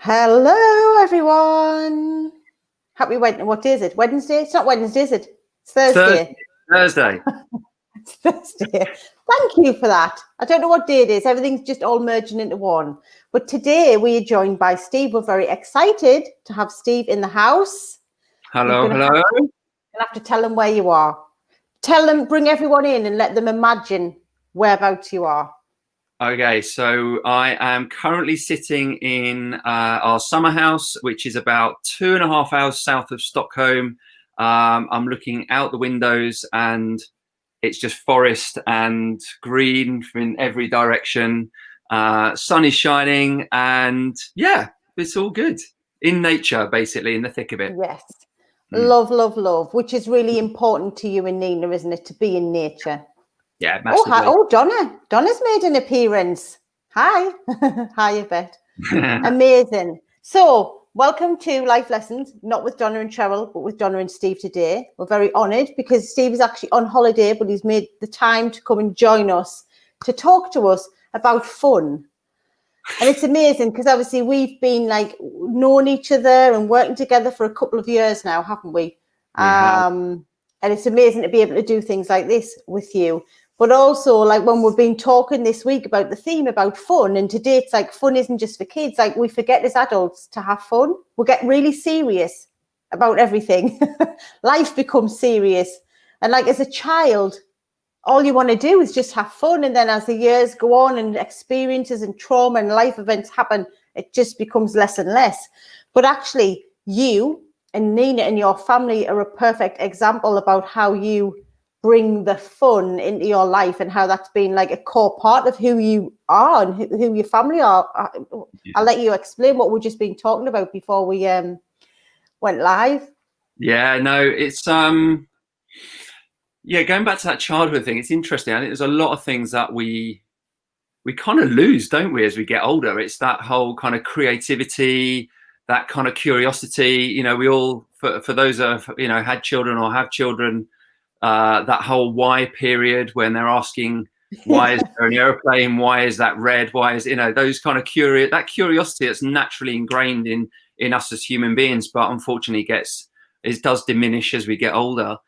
Hello, everyone. Happy Wednesday. What day is it? Wednesday? It's not Wednesday, is it? It's Thursday. Thursday. It's Thursday. Thank you for that. I don't know what day it is. Everything's just all merging into one. But today we are joined by Steve. We're very excited to have Steve in the house. Hello. You'll have to tell them where you are. Tell them, bring everyone in and let them imagine whereabouts you are. Okay, so I am currently sitting in our summer house, which is about 2.5 hours south of Stockholm. I'm looking out the windows and it's just forest and green from every direction. Sun is shining and yeah, it's all good. In nature, basically, in the thick of it. Yes. Love, love, love, which is really important to you and Nina, isn't it? To be in nature. Yeah, massively. Oh, Donna. Donna's made an appearance. Hi. Hi, Yvette. Amazing. So, welcome to Life Lessons, not with Donna and Cheryl, but with Donna and Steve today. We're very honoured because Steve is actually on holiday, but he's made the time to come and join us to talk to us about fun. And it's amazing because obviously we've been like known each other and working together for a couple of years now, haven't we? And it's amazing to be able to do things like this with you. But also, like when we've been talking this week about the theme about fun, and today it's like fun isn't just for kids. Like we forget as adults to have fun. We get really serious about everything. Life becomes serious. And like as a child, all you want to do is just have fun. And then as the years go on and experiences and trauma and life events happen, it just becomes less and less. But actually, you and Nina and your family are a perfect example about how you bring the fun into your life and how that's been like a core part of who you are and who your family are. I'll let you explain what we've just been talking about before we went live. Yeah, no, it's going back to that childhood thing, it's interesting. I think there's a lot of things that we kind of lose, don't we, as we get older. It's that whole kind of creativity, that kind of curiosity. You know, we all, for those that have, had children or have children, that whole why period when they're asking, why is there an airplane? Why is that red? Why is, those kind of that curiosity that's naturally ingrained in us as human beings, but unfortunately it does diminish as we get older.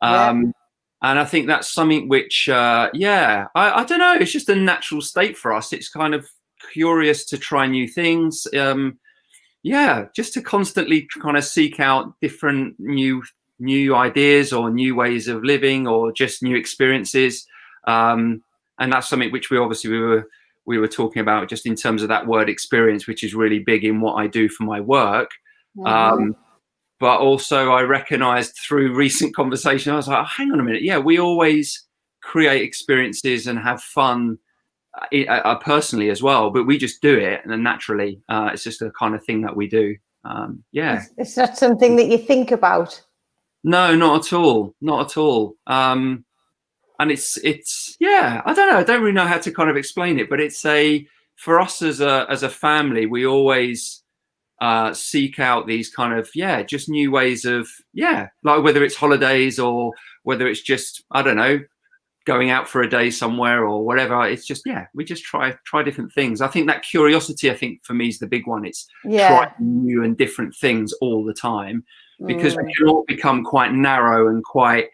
And I think that's something which, I don't know. It's just a natural state for us. It's kind of curious to try new things. Just to constantly kind of seek out different new ideas or new ways of living or just new experiences. And that's something which we were talking about just in terms of that word experience, which is really big in what I do for my work. But also I recognized through recent conversation, I was like, oh, hang on a minute. Yeah, we always create experiences and have fun personally as well, but we just do it. And then naturally, it's just a kind of thing that we do. It's not something that you think about. No, not at all. Not at all. And it's I don't know. I don't really know how to kind of explain it, but it's for us as a family, we always seek out these kind of just new ways of like whether it's holidays or whether it's just I don't know, going out for a day somewhere or whatever. It's just we just try different things. I think that curiosity, I think for me, is the big one. It's trying new and different things all the time, because we can all become quite narrow and quite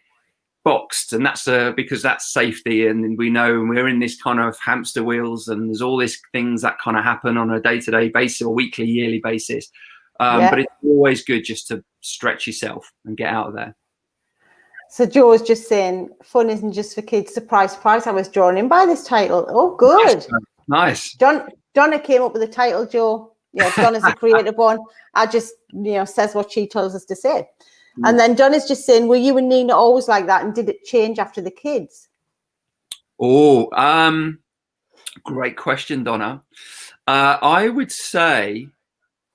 boxed, and that's because that's safety, and we know we're in this kind of hamster wheels, and there's all these things that kind of happen on a day-to-day basis or weekly, yearly basis. But it's always good just to stretch yourself and get out of there. So Joe was just saying, fun isn't just for kids. Surprise, surprise! I was drawn in by this title. Oh, good, nice. Donna came up with the title, Joe. Yeah, Donna's a creative one. I just, says what she tells us to say. And then Donna's just saying, were you and Nina always like that? And did it change after the kids? Oh, great question, Donna. I would say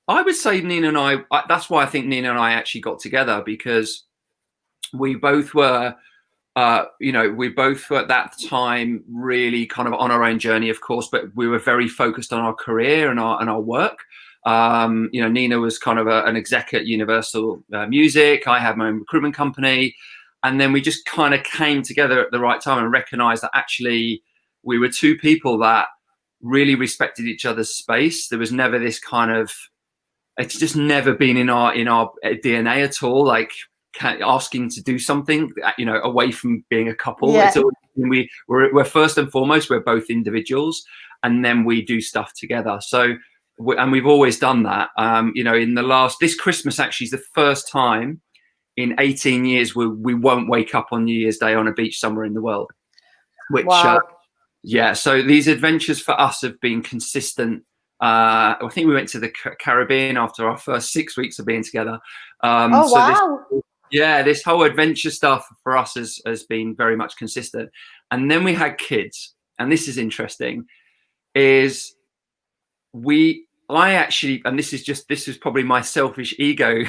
Nina and I, that's why I think Nina and I actually got together, because we both were, we both were at that time really kind of on our own journey, of course, but we were very focused on our career and our work. Nina was kind of an exec at Universal Music. I had my own recruitment company. And then we just kind of came together at the right time and recognized that actually we were two people that really respected each other's space. There was never this kind of it's just never been in our DNA at all. Like asking to do something, you know, away from being a couple. Yeah. It's always, we're first and foremost, we're both individuals, and then we do stuff together. So, and we've always done that. You know, this Christmas actually is the first time in 18 years we won't wake up on New Year's Day on a beach somewhere in the world. Which, wow. Yeah, so these adventures for us have been consistent. I think we went to the Caribbean after our first 6 weeks of being together. Oh, so wow. this whole adventure stuff for us has been very much consistent. And then we had kids, and this is interesting, is I actually, and this is probably my selfish ego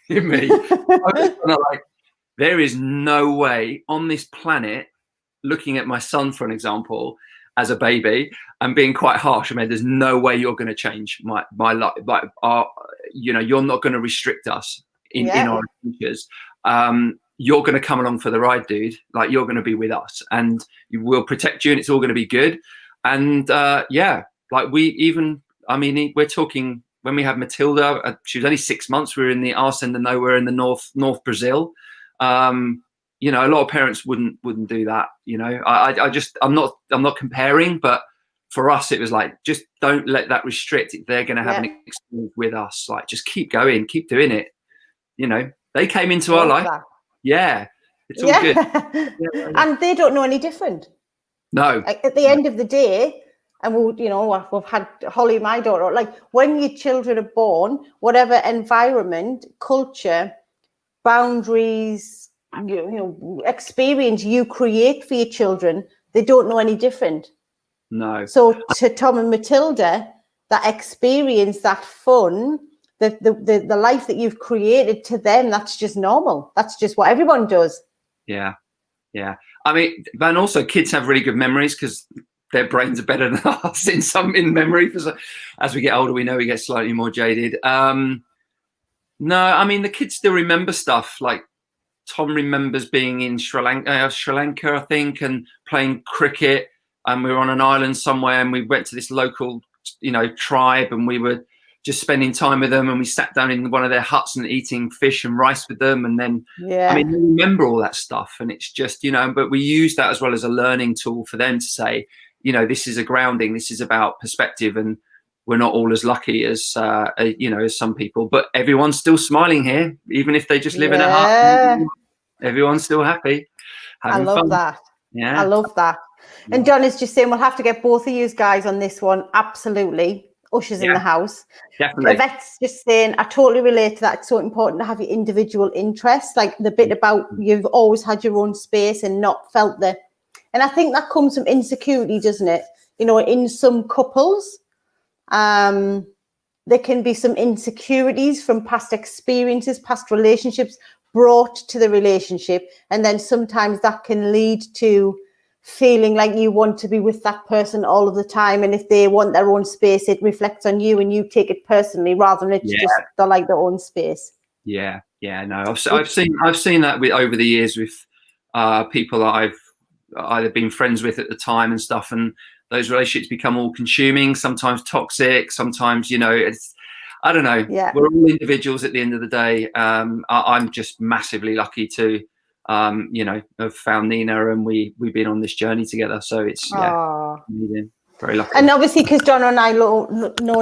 in me. Like, there is no way on this planet, looking at my son, for an example, as a baby, and being quite harsh. I mean, there's no way you're going to change my life. Like, you know, you're not going to restrict us in our adventures. You're going to come along for the ride, dude. Like, you're going to be with us, and we'll protect you, and it's all going to be good. And yeah, like we're talking when we had Matilda. She was only 6 months. We were in the arse end of nowhere in the North Brazil. You know, a lot of parents wouldn't do that. You know, I'm not comparing, but for us, it was like, just don't let that restrict it. They're going to have an experience with us. Like, just keep going, keep doing it. You know, they came into our life. Yeah, it's all good. Yeah. And they don't know any different. No. Like, at the end of the day, and we've had Holly, my daughter, like, when your children are born, whatever environment, culture, boundaries, you know, experience you create for your children, they don't know any different. No. So to Tom and Matilda, that experience, that fun, the life that you've created, to them, that's just normal. That's just what everyone does. Yeah. I mean, and also kids have really good memories because their brains are better than us in memory. As we get older, we know we get slightly more jaded. No, I mean, the kids still remember stuff. Like, Tom remembers being in Sri Lanka, I think, and playing cricket. And we were on an island somewhere, and we went to this local, you know, tribe, and we were just spending time with them. And we sat down in one of their huts and eating fish and rice with them. And then, I mean, they remember all that stuff. And it's just, you know, but we use that as well as a learning tool for them to say, you know, this is a grounding. This is about perspective, and we're not all as lucky as you know, as some people. But everyone's still smiling here, even if they just live in a hut. Everyone's still happy. I love fun. That. Yeah, I love that. And John is just saying, we'll have to get both of you guys on this one. Absolutely. Ushers in the house. Definitely. Yvette's just saying, I totally relate to that. It's so important to have your individual interests, like the bit about you've always had your own space and not felt the. And I think that comes from insecurity, doesn't it? You know, in some couples, there can be some insecurities from past experiences, past relationships brought to the relationship. And then sometimes that can lead to feeling like you want to be with that person all of the time. And if they want their own space, it reflects on you and you take it personally rather than it's just they like their own space. Yeah. No, I've seen that over the years with people that I've either been friends with at the time and stuff, and those relationships become all consuming, sometimes toxic, sometimes, you know, it's, I don't know. Yeah. We're all individuals at the end of the day. I'm just massively lucky to, you know, have found Nina, and we've been on this journey together. So it's amazing. Very lucky. And obviously, because John and I know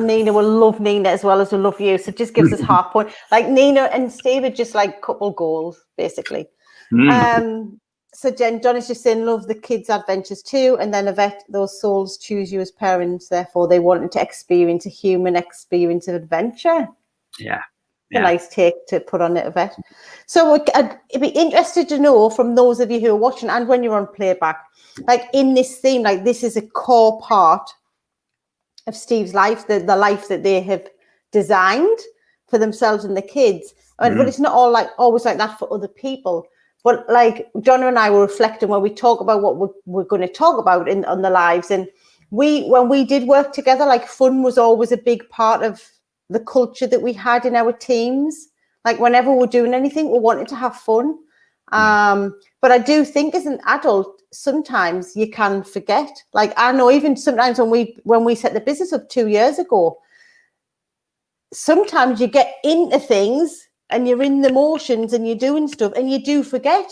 Nina, will love Nina as well as we love you. So it just gives us half point. Like, Nina and Steve are just like couple goals, basically. So John is just saying, love the kids' adventures too. And then Yvette, those souls choose you as parents. Therefore, they wanted to experience a human experience of adventure. Yeah. A nice take to put on it, Yvette. So I'd be interested to know from those of you who are watching, and when you're on playback, like, in this theme, like, this is a core part of Steve's life, the life that they have designed for themselves and the kids. But it's not always like that for other people. But like Donna and I were reflecting when we talk about what we're going to talk about on the lives, and when we did work together, like, fun was always a big part of the culture that we had in our teams. Like, whenever we're doing anything, we wanted to have fun. But I do think as an adult, sometimes you can forget. Like, I know even sometimes when we set the business up 2 years ago, sometimes you get into things and you're in the motions and you're doing stuff and you do forget.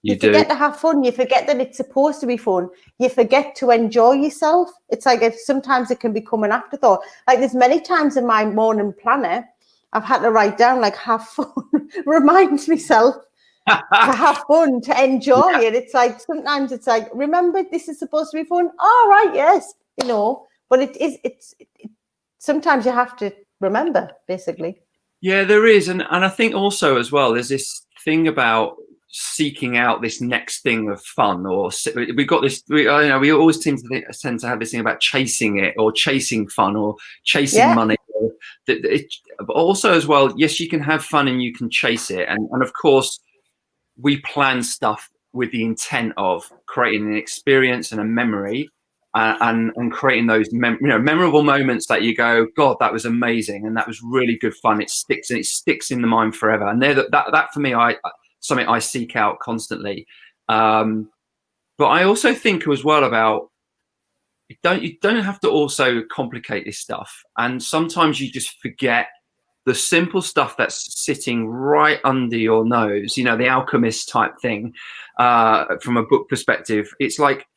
You forget to have fun. You forget that it's supposed to be fun. You forget to enjoy yourself. It's like sometimes it can become an afterthought. Like there's many times in my morning planner, I've had to write down like have fun. Reminds myself to have fun, to enjoy it. It's like sometimes it's like, remember this is supposed to be fun. All right, yes, you know. But it's sometimes you have to remember, basically. Yeah, there is, and I think also as well, there's this thing about seeking out this next thing of fun, or we've got this. We always tend to have this thing about chasing it, or chasing fun, or chasing money. But also as well, yes, you can have fun and you can chase it, and of course, we plan stuff with the intent of creating an experience and a memory. And creating those memorable moments that you go, God, that was amazing, and that was really good fun. It sticks in the mind forever. And that for me, something I seek out constantly. But I also think as well about you don't have to also complicate this stuff. And sometimes you just forget the simple stuff that's sitting right under your nose. You know, the alchemist type thing. From a book perspective, it's like.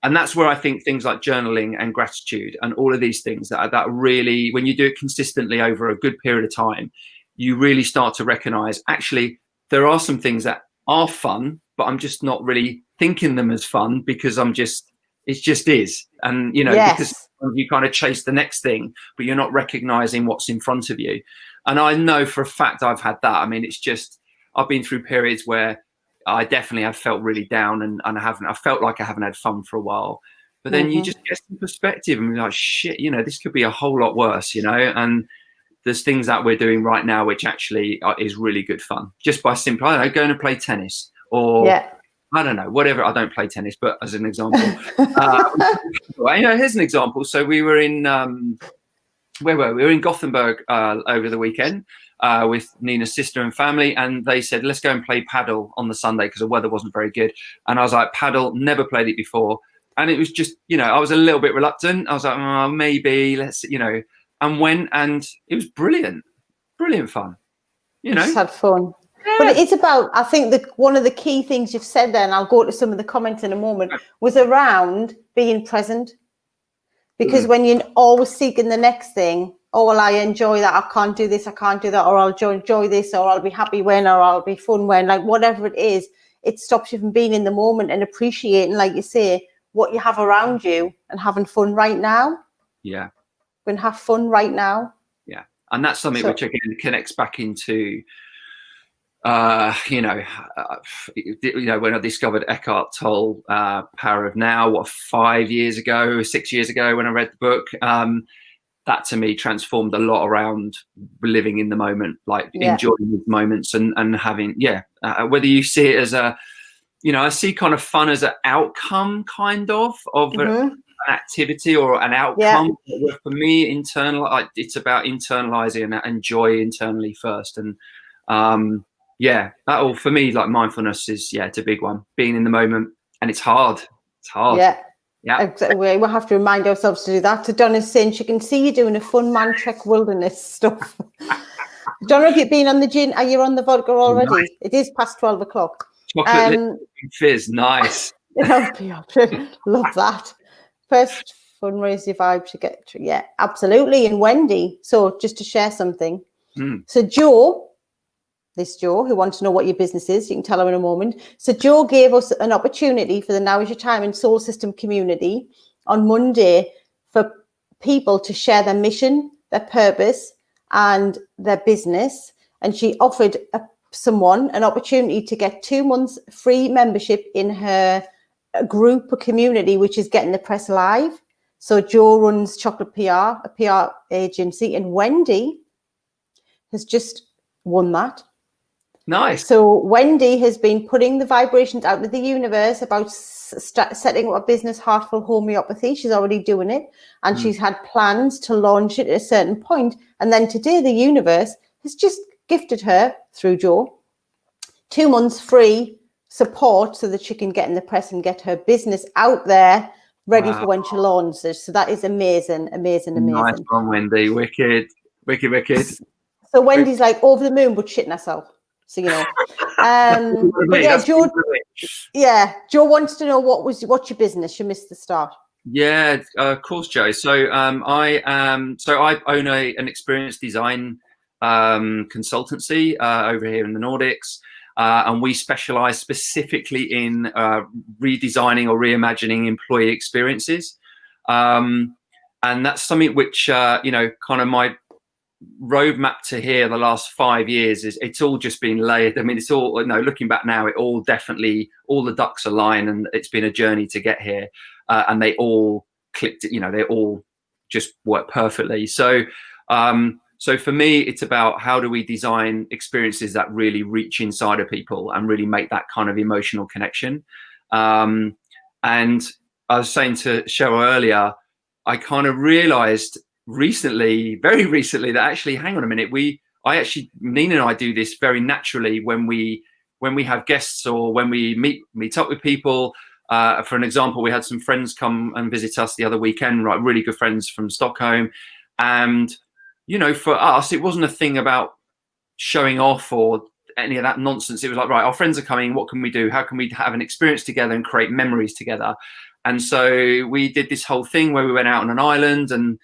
And that's where I think things like journaling and gratitude and all of these things that really, when you do it consistently over a good period of time, you really start to recognize, actually, there are some things that are fun, but I'm just not really thinking them as fun because it just is. And, because you kind of chase the next thing, but you're not recognizing what's in front of you. And I know for a fact I've had that. I mean, I've been through periods where I definitely have felt really down and I felt like I haven't had fun for a while. But then you just get some perspective and be like, shit, this could be a whole lot worse, and there's things that we're doing right now which actually is really good fun. Just by simply, I don't know, going to play tennis or I don't know, whatever. I don't play tennis, but as an example, here's an example. So we were in, where were we? We were in Gothenburg over the weekend. With Nina's sister and family, and they said, let's go and play paddle on the Sunday because the weather wasn't very good. And I was like, paddle, never played it before. And it was just, I was a little bit reluctant. I was like, oh, maybe let's, and went, and it was brilliant fun. Just had fun. Yeah. But it is about, I think that one of the key things you've said there, and I'll go to some of the comments in a moment, was around being present. Because when you're always seeking the next thing, oh, well, I enjoy that, I can't do this, I can't do that, or I'll enjoy this, or I'll be happy when, or I'll be fun when, like whatever it is, it stops you from being in the moment and appreciating, like you say, what you have around you and having fun right now. Yeah. Go and have fun right now. Yeah. And that's something which again connects back into, when I discovered Eckhart Tolle, Power of Now, 6 years ago when I read the book, that to me transformed a lot around living in the moment, like enjoying these moments and having, whether you see it as I see kind of fun as an outcome kind of an activity or an outcome. Yeah. For me, it's about internalizing and joy internally first. And that all for me, like mindfulness is, it's a big one, being in the moment, and it's hard. Yeah. Yeah, exactly. We'll have to remind ourselves to do that. So Donna's saying she can see you doing a fun man trek wilderness stuff. Donna, have you been on the gin? Are you on the vodka already? Nice. It is past 12 o'clock. Chocolate fizz, nice. Love that. First fundraiser vibe to get to. Yeah, absolutely. And Wendy, so just to share something. So this Joe, who wants to know what your business is, you can tell her in a moment. So Joe gave us an opportunity for the Now Is Your Time and Soul System community on Monday for people to share their mission, their purpose, and their business. And she offered someone an opportunity to get 2 months free membership in her group or community, which is Getting the Press Live. So Joe runs Chocolate PR, a PR agency, and Wendy has just won that. Nice. So Wendy has been putting the vibrations out with the universe about setting up a business, Heartful Homeopathy. She's already doing it, and she's had plans to launch it at a certain point. And then today, the universe has just gifted her, through Joe, 2 months free support so that she can get in the press and get her business out there ready for when she launches. So that is amazing. Nice one, Wendy. Wicked. Wicked. So Wendy's like over the moon, but shitting herself. So you know. But yeah, Joe. Yeah, Joe wants to know what's your business. You missed the start. Yeah, of course, Joe. So I own an experience design consultancy over here in the Nordics, and we specialize specifically in redesigning or reimagining employee experiences, and that's something which kind of my roadmap to here the last 5 years is it's all just been layered. I mean, it's all, looking back now, all the ducks align, and it's been a journey to get here, and they all clicked, they all just work perfectly. So for me, it's about how do we design experiences that really reach inside of people and really make that kind of emotional connection. And I was saying to Cheryl earlier, I kind of realized very recently that actually, hang on a minute, Nina and I do this very naturally when we have guests or when we meet up with people. For an example, we had some friends come and visit us the other weekend, right? Really good friends from Stockholm. And, for us, it wasn't a thing about showing off or any of that nonsense. It was like, right, our friends are coming. What can we do? How can we have an experience together and create memories together? And so we did this whole thing where we went out on an island and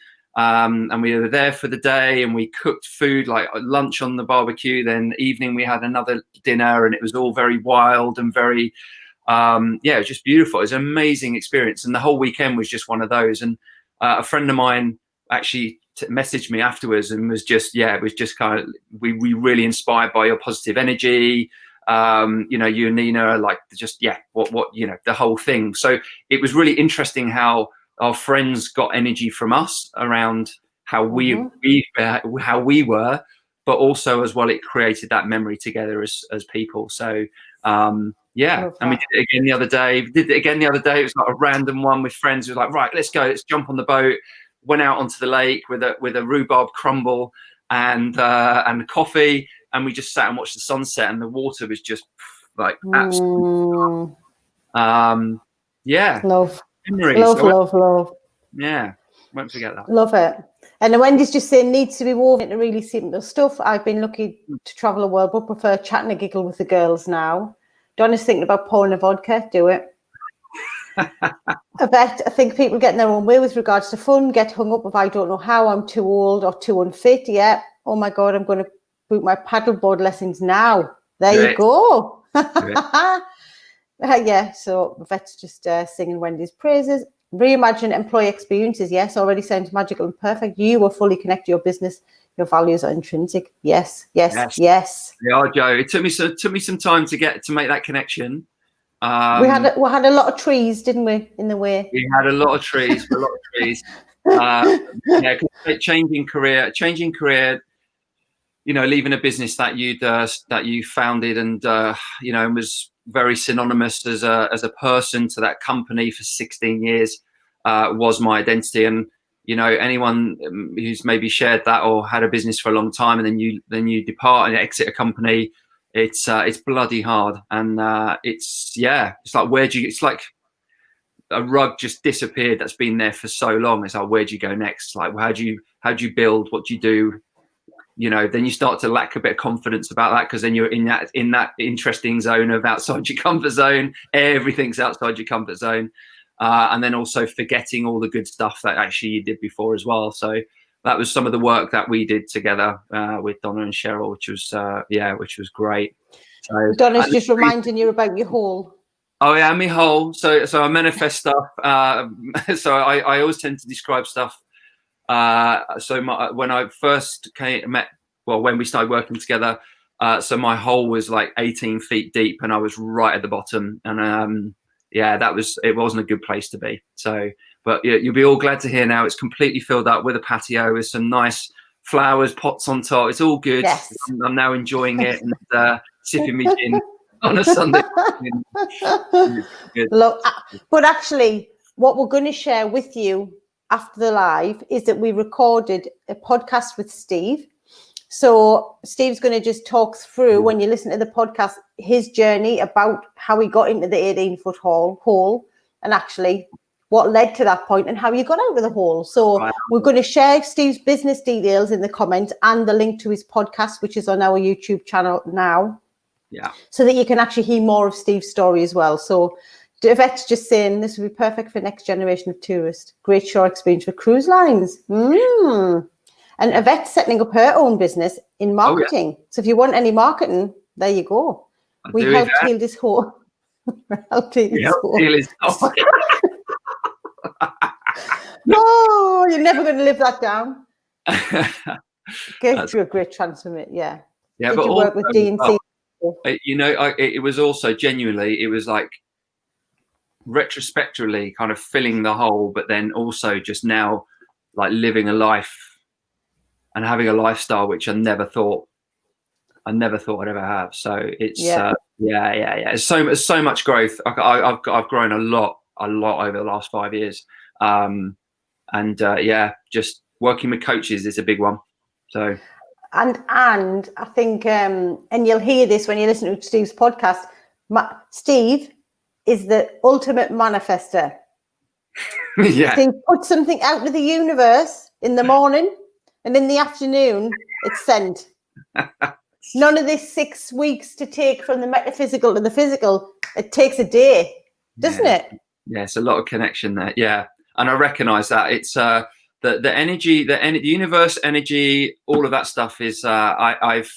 we were there for the day, and we cooked food, like lunch on the barbecue. Then evening we had another dinner, and it was all very wild and very, it was just beautiful. It was an amazing experience, and the whole weekend was just one of those. And a friend of mine actually messaged me afterwards and was just, it was just kind of, we really inspired by your positive energy. You and Nina are like just, the whole thing. So it was really interesting how our friends got energy from us around how we were, but also as well, it created that memory together as people. So and we did it again the other day. It was like a random one with friends. We were like, right, let's go, let's jump on the boat. Went out onto the lake with a rhubarb crumble and coffee, and we just sat and watched the sunset, and the water was just like absolutely love. Memories. Love. Yeah, won't forget that. Love it. And Wendy's just saying needs to be woven into really simple stuff. I've been lucky to travel the world, but prefer chatting a giggle with the girls now. Donna's thinking about pouring a vodka. Do it. I think people get in their own way with regards to fun, get hung up if I don't know how, I'm too old or too unfit. Yeah. Oh my God, I'm going to book my paddleboard lessons now. There you go. So Yvette's just singing Wendy's praises. Reimagine employee experiences. Yes, already sounds magical and perfect. You are fully connected to your business. Your values are intrinsic. Yes. They are, Joe. It took me some time to make that connection. We had a lot of trees, didn't we, in the way? We had a lot of trees. Changing career. Leaving a business that you founded and and was very synonymous as a person to that company for 16 years was my identity. And anyone who's maybe shared that or had a business for a long time and then you depart and exit a company, it's bloody hard. And it's like it's like a rug just disappeared that's been there for so long. It's like, where do you go next? Like, how do you build? What do you do? Then you start to lack a bit of confidence about that, because then you're in that interesting zone of outside your comfort zone. Everything's outside your comfort zone, and then also forgetting all the good stuff that actually you did before as well. So that was some of the work that we did together with Donna and Cheryl, which was great. So Donna's just reminding you about your hole. Oh yeah, my hole. So I manifest stuff. So I always tend to describe stuff. When I first when we started working together, so my hole was like 18 feet deep and I was right at the bottom, and it wasn't a good place to be. So, but you'll be all glad to hear now it's completely filled up with a patio with some nice flowers, pots on top. It's all good. Yes. I'm now enjoying it and sipping me gin on a Sunday. Look, but actually, what we're going to share with you after the live is that we recorded a podcast with Steve. So Steve's going to just talk through, when you listen to the podcast, his journey about how he got into the 18-foot hole and actually what led to that point and how you got out of the hole. So we're going to share Steve's business details in the comments and the link to his podcast, which is on our YouTube channel now. Yeah. So that you can actually hear more of Steve's story as well. So Yvette's just saying this would be perfect for next generation of tourists. Great shore experience for cruise lines. And Yvette's setting up her own business in marketing. Oh, yeah. So if you want any marketing, there you go. We helped heal this hole. No, you're never going to live that down. That's a great transformation. Yeah. Yeah. Did you work with D&C? You know, it was also genuinely, it was like retrospectively kind of filling the hole, but then also just now like living a life and having a lifestyle which I never thought I'd ever have. So it's it's so much growth. I've grown a lot over the last 5 years, just working with coaches is a big one. So and I think and you'll hear this when you listen to Steve's podcast. Steve is the ultimate manifester. Yeah. Steve puts something out to the universe in the morning, and in the afternoon it's sent. None of this 6 weeks to take from the metaphysical to the physical. It takes a day, doesn't it? Yeah, it's a lot of connection there. Yeah, and I recognise that it's the energy, the universe energy, all of that stuff is. I've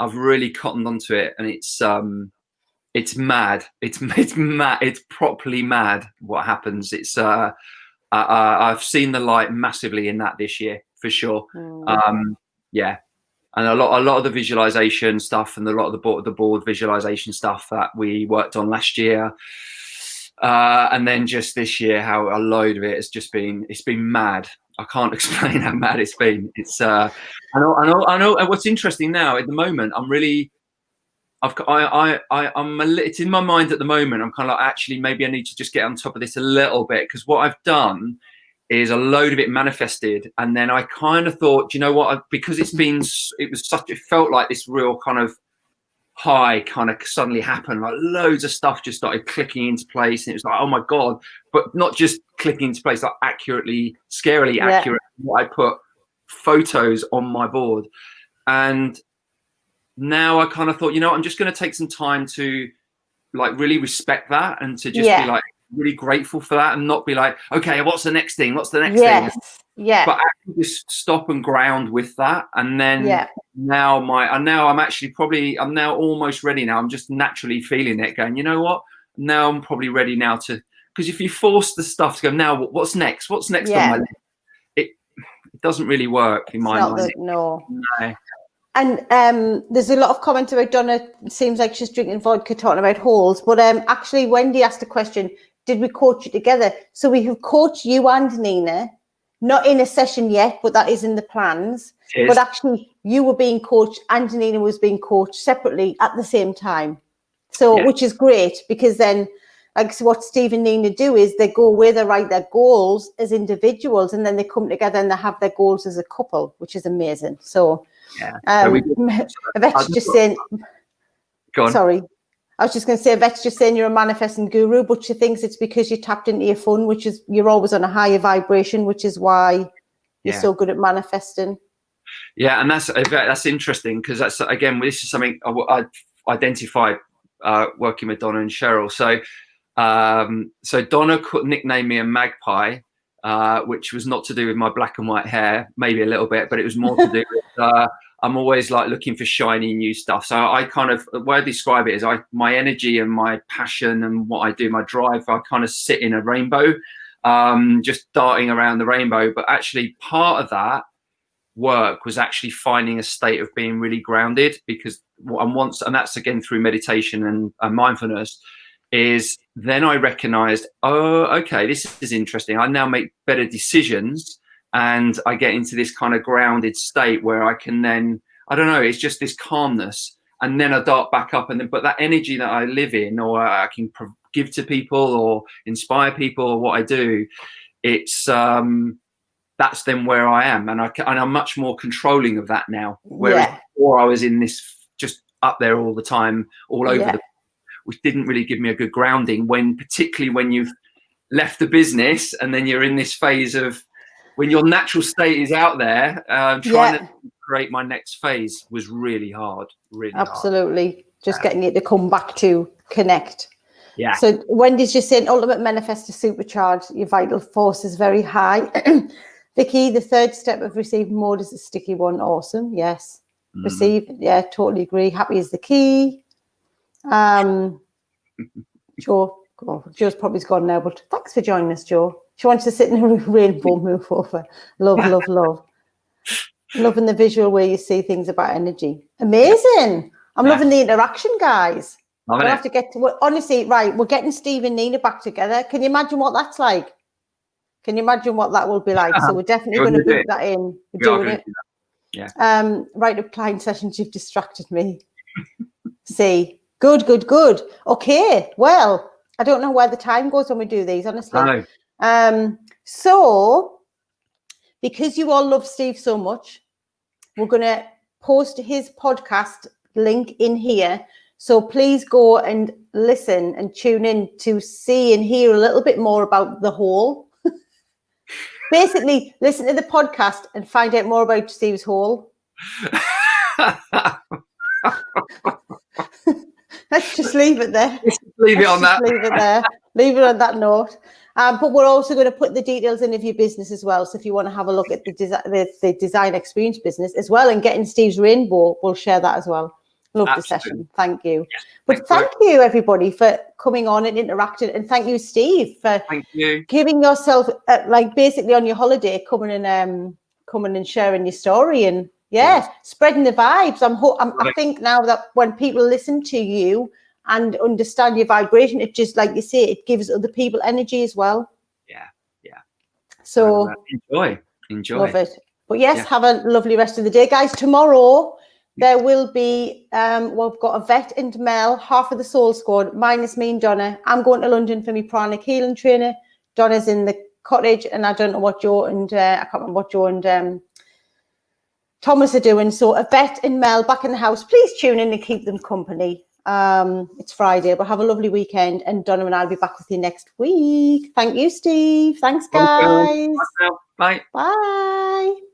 really cottoned onto it, and it's mad. It's mad. It's properly mad what happens. It's I've seen the light massively in that this year for sure. Yeah. And a lot of the visualization stuff and a lot of the board visualization stuff that we worked on last year, and then just this year, how a load of it has just been. It's been mad. I can't explain how mad it's been. It's I know. And what's interesting now at the moment, I'm really. It's in my mind at the moment. I'm kind of like, actually, maybe I need to just get on top of this a little bit, because what I've done is a load of it manifested, and then I kind of thought, you know what? Because it felt like this real kind of high kind of suddenly happened. Like loads of stuff just started clicking into place, and it was like, oh my god! But not just clicking into place, like scarily accurate. I put photos on my board, and now I kind of thought, you know, I'm just going to take some time to like really respect that, and to just be like really grateful for that, and not be like, okay, what's the next thing? What's the next thing? Yeah. But actually just stop and ground with that. And then now I'm now almost ready now. I'm just naturally feeling it going, you know what? Now I'm probably ready now to, because if you force the stuff to go, now what's next? What's next on my list? It doesn't really work in my mind. No. And there's a lot of comments about Donna. It seems like she's drinking vodka, talking about holes. But actually, Wendy asked a question: did we coach you together? So we have coached you and Nina, not in a session yet, but that is in the plans. But actually, you were being coached and Nina was being coached separately at the same time. So, which is great, because then, like, so what Steve and Nina do is they go where they write their goals as individuals, and then they come together and they have their goals as a couple, which is amazing. So. Yvette's just saying. Go on. Sorry, I was just going to say, Yvette's just saying you're a manifesting guru, but she thinks it's because you tapped into your fun, which is you're always on a higher vibration, which is why you're so good at manifesting. Yeah, and that's interesting, because that's, again, this is something I identified working with Donna and Cheryl. So Donna nicknamed me a magpie. Which was not to do with my black and white hair, maybe a little bit, but it was more to do with I'm always like looking for shiny new stuff. So I kind of, the way I describe it is my energy and my passion and what I do, my drive, I kind of sit in a rainbow, just darting around the rainbow. But actually part of that work was actually finding a state of being really grounded, because and that's again through meditation and mindfulness, is then I recognized, oh, okay, this is interesting. I now make better decisions, and I get into this kind of grounded state where I can then, I don't know, it's just this calmness, and then I dart back up, and then, but that energy that I live in, or I can give to people or inspire people, or what I do, it's that's then where I am, and I'm much more controlling of that now. Whereas before I was in this just up there all the time, all over the, which didn't really give me a good grounding, particularly when you've left the business, and then you're in this phase of when your natural state is out there. Trying to create my next phase was really hard. Really absolutely hard. Just getting it to come back to connect. Yeah. So Wendy's just saying, ultimate manifestor supercharged. Your vital force is very high. Vicky, the third step of receiving more is a sticky one. Awesome. Yes. Receive. Yeah, totally agree. Happy is the key. Joe's probably gone now, but thanks for joining us, Joe. She wants to sit in a rainbow, move over. Love. Loving the visual where you see things about energy. Amazing. I'm loving the interaction, guys. We'll have to get to, honestly, right, we're getting Steve and Nina back together. Can you imagine what that's like? Can you imagine what that will be like? So we're definitely going to book that in. We're doing it. Yeah. Right up client sessions, you've distracted me. See, good. Okay, well, I don't know where the time goes when we do these, honestly. So, because you all love Steve so much, we're going to post his podcast link in here. So please go and listen and tune in to see and hear a little bit more about the whole. Basically, listen to the podcast and find out more about Steve's hole. Let's just leave it there. Leave it on that. Leave it there. Leave it on that note. But we're also going to put the details in of your business as well. So if you want to have a look at the design experience business as well and getting Steve's rainbow, we'll share that as well. Love the session. Thank you. Yes, but thank you, everybody, for coming on and interacting. And thank you, Steve, for giving yourself, basically on your holiday, coming and sharing your story and, spreading the vibes. I think now that when people listen to you and understand your vibration, it just, like you say, it gives other people energy as well. Yeah. So enjoy. Love it. But yes, have a lovely rest of the day, guys. Tomorrow there will be, we've got a vet and Mel, half of the Soul Squad, minus me and Donna. I'm going to London for my pranic healing trainer. Donna's in the cottage, and I don't know what Joe and I can't remember what Joe and Thomas are doing. So a vet and Mel back in the house. Please tune in and keep them company. It's Friday, but have a lovely weekend. And Donna and I'll be back with you next week. Thank you, Steve. Thanks, guys. Bye. Bye.